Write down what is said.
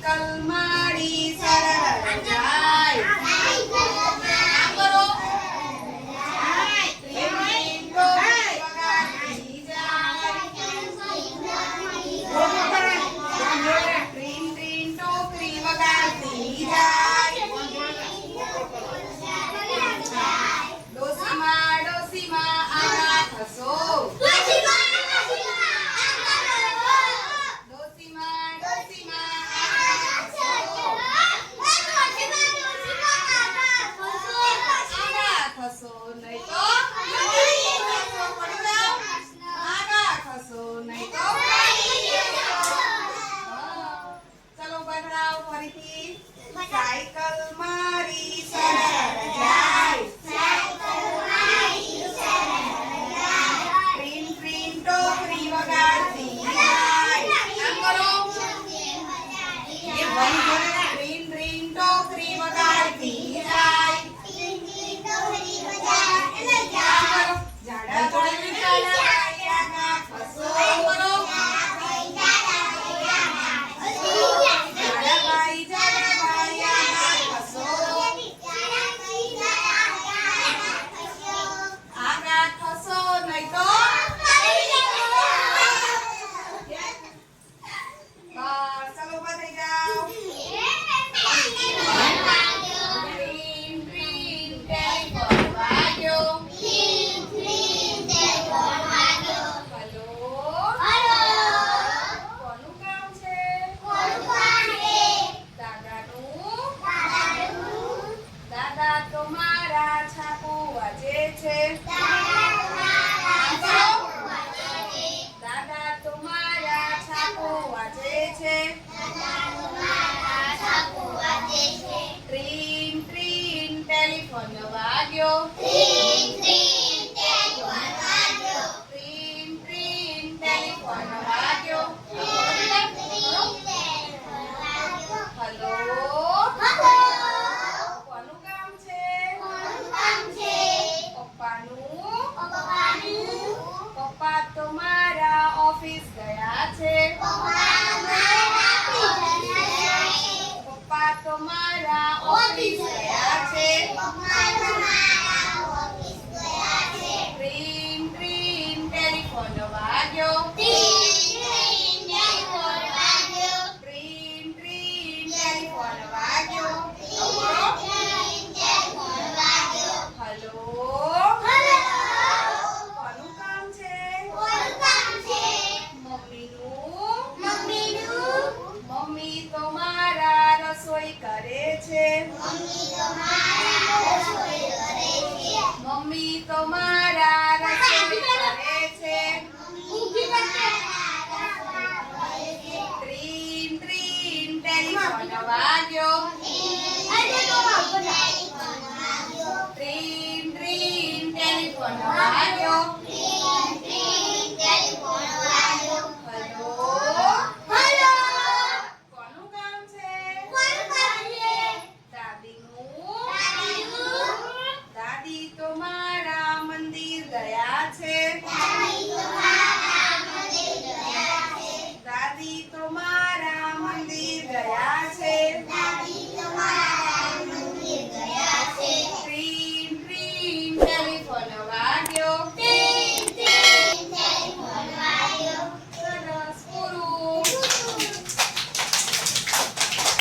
cycle મારી સરળ જાય આમ કરો ટ્રીન ટોપી વગાડતી જાય ટ્રીન ટ્રીન ટોપી વગાડતી જાય ડોસીમાં ડોસીમાં આગા ખસો ડોસીમાં ડોસીમાં આગા ખસો નહીં તો આગા ખસો નહીં તો ચલો બદલાવ ફરીથી સાયકલ મારી સરળ જાય ટ્રીન ટ્રીન ટોપી વગાડતી જાય આમ કરો ટ્રીન ટ્રીન ટોપી વગાડતી જાય ઝાડા ભાઈ આગા ખસો કરો ઝાડા ભાઈ આગા ખસો આગા ખસો નહીં તો બસ ચલો ઉભા થઈ જાઓ ટ્રીન ટ્રીન ટેલિફોન વાગ્યો હલો કોનું કામ છે દાદાનું દાદા તો મારા છાપુ વાંચે છે દાદા તો મારા છાપુ વાંચે છે ટ્રીન ટ્રીન ટેલિફોન વાગ્યો ટ્રીન ટ્રીન ટેલિફોન વાગ્યો હલો કોનું કામ છે પપ્પાનું પપ્પા તો મારા ઓફિસ ગયા છે પપ્પા તો મારા ઓફિસ ગયા છે ટ્રીન ટ્રીન ટેલિફોન વાગ્યો ટ્રીન ટ્રીન ટેલિફોન વાગ્યો હલો કોનું કામ છે મમ્મીનું મમ્મી તો મારા રસોઈ કરે છે મમ્મી તો મારા રસોઈ કરે છે ટ્રીન ટ્રીન ટેલિફોન વાગ્યો ટ્રીન ટ્રીન ટેલિફોન વાગ્યો